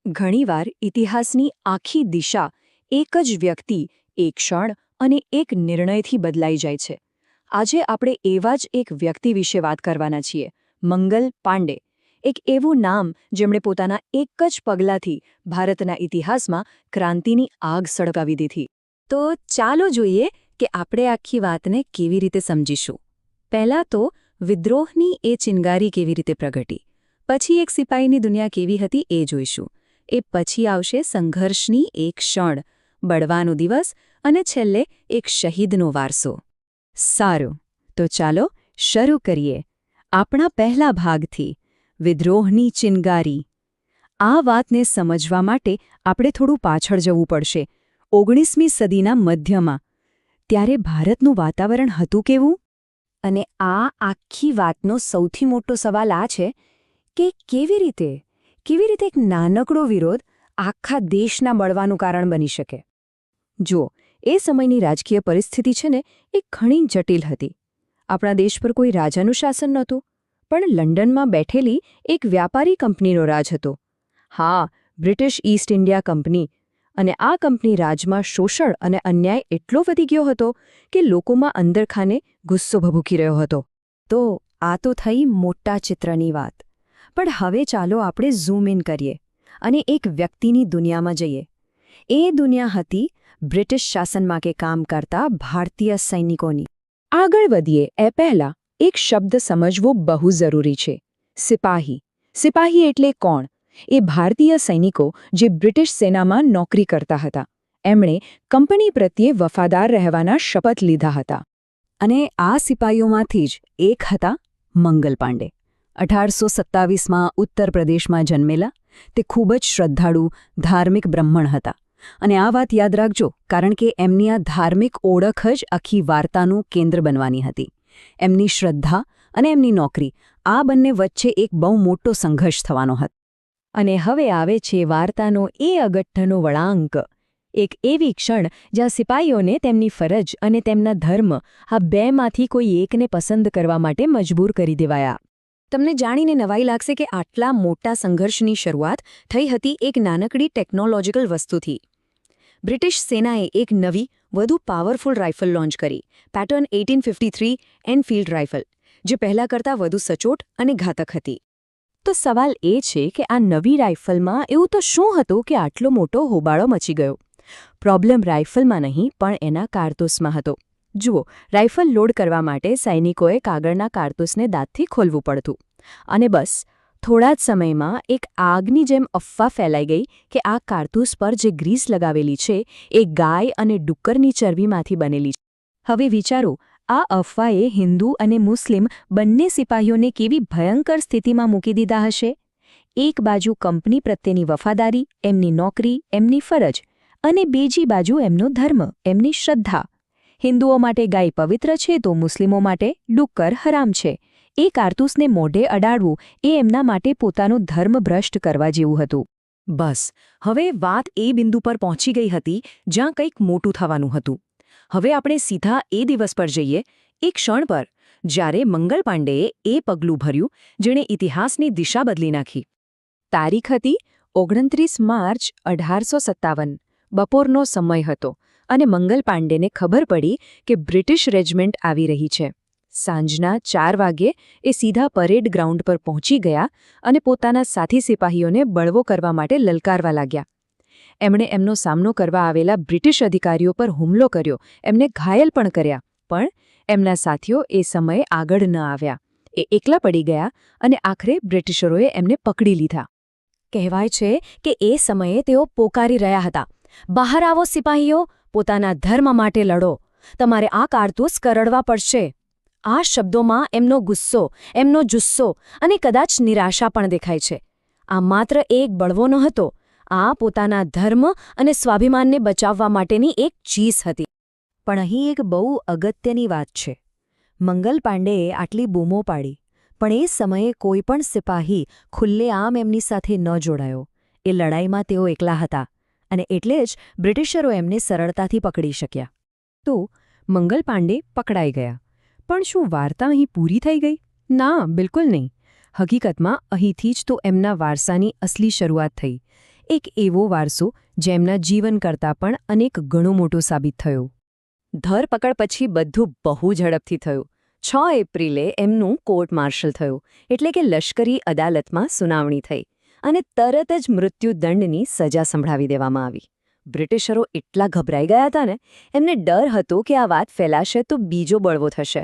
ઘણીવાર ઇતિહાસની આખી દિશા એક જ વ્યક્તિ, એક ક્ષણ અને એક નિર્ણયથી બદલાઈ જાય છે. આજે આપણે એવા જ એક વ્યક્તિ વિશે વાત કરવાના છીએ, મંગલ પાંડે. એક એવું નામ જેમણે પોતાના એક જ પગલાંથી ભારતના ઇતિહાસમાં ક્રાંતિની આગ સળગાવી દીધી. તો ચાલો જોઈએ કે આપણે આખી વાતને કેવી રીતે સમજીશું. પહેલાં તો વિદ્રોહની એ ચિનગારી કેવી રીતે પ્રગટી, પછી એક સિપાહીની દુનિયા કેવી હતી એ જોઈશું. એ પછી આવશે સંઘર્ષની એક ક્ષણ, બળવાનો દિવસ અને છેલ્લે એક શહીદનો વારસો. સારું, તો ચાલો શરૂ કરીએ આપણા પહેલા ભાગથી, વિદ્રોહની ચિનગારી. આ વાતને સમજવા માટે આપણે થોડું પાછળ જવું પડશે. 19મી સદીના મધ્યમાં. ત્યારે ભારતનું વાતાવરણ હતું કેવું? અને આ આખી વાતનો સૌથી મોટો સવાલ આ છે કે કેવી રીતે એક નાનકડો વિરોધ આખા દેશના બળવાનું કારણ બની શકે. જુઓ, એ સમયની રાજકીય પરિસ્થિતિ છે ને, એ ઘણી જટિલ હતી. આપણા દેશ પર કોઈ રાજાનું શાસન નહોતું, પણ લંડનમાં બેઠેલી એક વ્યાપારી કંપનીનો રાજ હતો. હા, બ્રિટિશ ઈસ્ટ ઇન્ડિયા કંપની. અને આ કંપની રાજમાં શોષણ અને અન્યાય એટલો વધી ગયો હતો કે લોકોમાં અંદરખાને ગુસ્સો ભભૂકી રહ્યો હતો. તો આ તો થઈ મોટા ચિત્રની વાત. પણ હવે ચાલો આપણે ઝૂમ ઇન કરીએ અને એક વ્યક્તિની દુનિયામાં જઈએ. એ દુનિયા હતી બ્રિટિશ શાસનમાં કે કામ કરતા ભારતીય સૈનિકોની. આગળ વધીએ એ પહેલાં એક શબ્દ સમજવો બહુ જરૂરી છે: સિપાહી. સિપાહી એટલે કોણ? એ ભારતીય સૈનિકો જે બ્રિટિશ સેનામાં નોકરી કરતા હતા. એમણે કંપની પ્રત્યે વફાદાર રહેવાના શપથ લીધા હતા. અને આ સિપાહીઓમાંથી જ એક હતા મંગલ પાંડે. 1827માં ઉત્તર પ્રદેશમાં જન્મેલા. તે ખૂબ જ શ્રદ્ધાળુ, ધાર્મિક બ્રાહ્મણ હતા. અને આ વાત યાદ રાખજો, કારણ કે એમની આ ધાર્મિક ઓળખ જ આખી વાર્તાનું કેન્દ્ર બનવાની હતી. એમની શ્રદ્ધા અને એમની નોકરી, આ બંને વચ્ચે એક બહુ મોટો સંઘર્ષ થવાનો હતો. અને હવે આવે છે વાર્તાનો એ અગત્યનો વળાંક. એક એવી ક્ષણ જ્યાં સિપાહીઓને તેમની ફરજ અને તેમના ધર્મ, આ બેમાંથી કોઈ એકને પસંદ કરવા માટે મજબૂર કરી દેવાયા. તમને જાણીને નવાઈ લાગશે કે આટલા મોટા સંઘર્ષની શરૂઆત થઈ હતી એક નાનકડી ટેકનોલોજીકલ વસ્તુથી. બ્રિટિશ સેનાએ એક નવી, વધુ પાવરફુલ રાઇફલ લોન્ચ કરી, પેટર્ન 1853 એનફિલ્ડ રાઇફલ, જે પહેલાં કરતાં વધુ સચોટ અને ઘાતક હતી. તો સવાલ એ છે કે આ નવી રાઇફલમાં એવું તો શું હતું કે આટલો મોટો હોબાળો મચી ગયો? પ્રોબ્લેમ રાઇફલમાં નહીં, પણ એના કારતૂસમાં હતો. જુઓ, રાઇફલ લોડ કરવા માટે સૈનિકોએ કાગળના કારતૂસને દાંતથી ખોલવું પડતું. અને બસ થોડા જ સમયમાં એક આગની જેમ અફવા ફેલાઈ ગઈ કે આ કારતૂસ પર જે ગ્રીસ લગાવેલી છે એ ગાય અને ડુક્કરની ચરબીમાંથી બનેલી છે. હવે વિચારો, આ અફવાએ હિન્દુ અને મુસ્લિમ બંને સિપાહીઓને કેવી ભયંકર સ્થિતિમાં મૂકી દીધા હશે. એક બાજુ કંપની પ્રત્યેની વફાદારી, એમની નોકરી, એમની ફરજ, અને બીજી બાજુ એમનો ધર્મ, એમની શ્રદ્ધા. હિન્દુઓ માટે ગાય પવિત્ર છે તો મુસ્લિમો માટે ડુક્કર હરામ છે. એ કારતૂસને મોઢે અડાડવું એ એમના માટે પોતાનું ધર્મ ભ્રષ્ટ કરવા જેવું હતું. બસ હવે વાત એ બિંદુ પર પહોંચી ગઈ હતી જ્યાં કંઈક મોટું થવાનું હતું. હવે આપણે સીધા એ દિવસ પર જઈએ, એ ક્ષણ પર, જ્યારે મંગલ પાંડેએ એ પગલું ભર્યું જેણે ઇતિહાસની દિશા બદલી નાખી. તારીખ હતી 29 માર્ચ 1857. બપોરનો સમય હતો અને મંગલ પાંડેને ખબર પડી કે બ્રિટિશ રેજિમેન્ટ આવી રહી છે. સાંજના 4 વાગ્યે એ સીધા પરેડ ગ્રાઉન્ડ પર પહોંચી ગયા અને પોતાના સાથી સિપાહીઓને બળવો કરવા માટે લલકારવા લાગ્યા. એમણે એમનો સામનો કરવા આવેલા બ્રિટિશ અધિકારીઓ પર હુમલો કર્યો, એમને ઘાયલ પણ કર્યા. પણ એમના સાથીઓ એ સમયે આગળ ન આવ્યા. એ એકલા પડી ગયા અને આખરે બ્રિટિશરોએ એમને પકડી લીધા. કહેવાય છે કે એ સમયે તેઓ પોકારી રહ્યા હતા, બહાર આવો સિપાહીઓ, પોતાના ધર્મ માટે લડો, તમારે આ કારતૂસ કરડવા પડશે. આ શબ્દોમાં એમનો ગુસ્સો, એમનો જુસ્સો અને કદાચ નિરાશા પણ દેખાય છે. આ માત્ર એક બળવો ન હતો, આ પોતાના ધર્મ અને સ્વાભિમાનને બચાવવા માટેની એક ચીસ હતી. પણ અહીં એક બહુ અગત્યની વાત છે. મંગલ પાંડેએ આટલી બૂમો પાડી, પણ એ સમયે કોઈ પણ સિપાહી ખુલ્લેઆમ એમની સાથે ન જોડાયો. એ લડાઈમાં તેઓ એકલા હતા અને એટલે જ બ્રિટિશરો એમને સરળતાથી પકડી શક્યા. તો મંગલ પાંડે પકડાઈ ગયા. પણ શું વાર્તા અહીં પૂરી થઈ ગઈ? ના, બિલકુલ નહીં. હકીકતમાં અહીંથી જ તો એમના વારસાની અસલી શરૂઆત થઈ. એક એવો વારસો જેમના જીવન કરતાં પણ અનેક ગણું મોટું સાબિત થયું. ધરપકડ પછી બધું બહુ ઝડપથી થયું. 6 એપ્રિલે એમનું કોર્ટ માર્શલ થયું, એટલે કે લશ્કરી અદાલતમાં સુનાવણી થઈ અને તરત જ મૃત્યુદંડની સજા સંભળાવી દેવામાં આવી. બ્રિટિશરો એટલા ગભરાઈ ગયા હતા ને, એમને ડર હતો કે આ વાત ફેલાશે તો બીજો બળવો થશે.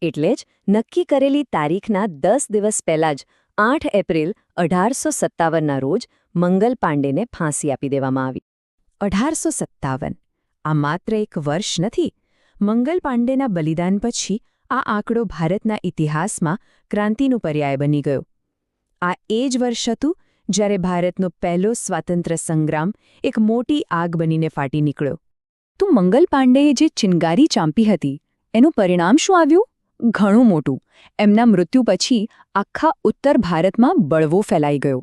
એટલે જ નક્કી કરેલી તારીખના 10 દિવસ પહેલાં જ 8 એપ્રિલ 1857ના રોજ મંગલ પાંડેને ફાંસી આપી દેવામાં આવી. 1857 આ માત્ર એક વર્ષ નથી. મંગલ પાંડેના બલિદાન પછી આ આંકડો ભારતના ઇતિહાસમાં ક્રાંતિનું પર્યાય બની ગયો. આ એ જ વર્ષ હતું જ્યારે ભારતનો પહેલો સ્વાતંત્ર્ય સંગ્રામ એક મોટી આગ બનીને ફાટી નીકળ્યો. તો મંગલ પાંડેએ જે ચિનગારી ચાંપી હતી એનું પરિણામ શું આવ્યું? ઘણું મોટું. એમના મૃત્યુ પછી આખા ઉત્તર ભારતમાં બળવો ફેલાઈ ગયો.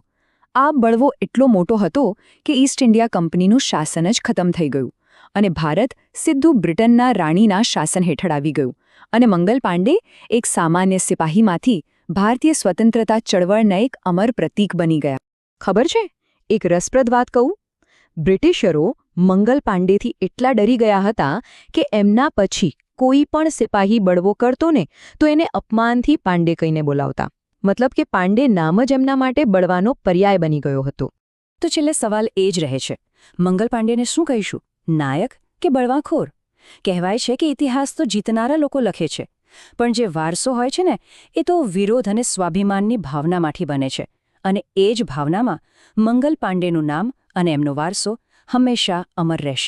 આ બળવો એટલો મોટો હતો કે ઈસ્ટ ઇન્ડિયા કંપનીનું શાસન જ ખતમ થઈ ગયું અને ભારત સીધું બ્રિટનના રાણીના શાસન હેઠળ આવી ગયું. અને મંગલ પાંડે એક સામાન્ય સિપાહીમાંથી ભારતીય સ્વતંત્રતા ચળવળના એક અમર પ્રતીક બની ગયા. ખબર છે, એક રસપ્રદ વાત કહું? બ્રિટિશરો મંગલ પાંડેથી એટલા ડરી ગયા હતા કે એમના પછી કોઈ પણ સિપાહી બળવો કરતો ને તો એને અપમાનથી પાંડે કહીને બોલાવતા. મતલબ કે પાંડે નામ જ એમના માટે બળવાનો પર્યાય બની ગયો હતો. તો છેલ્લે સવાલ એ જ રહે છે, મંગલ પાંડેને શું કહીશું? નાયક કે બળવાખોર? કહેવાય છે કે ઇતિહાસ તો જીતનારા લોકો લખે છે, પણ જે વારસો હોય છે ને એ તો વિરોધ અને સ્વાભિમાનની ભાવનામાંથી બને છે. અને એ જ ભાવનામાં મંગલ પાંડેનું નામ અને એમનો વારસો હંમેશા અમર રહેશે.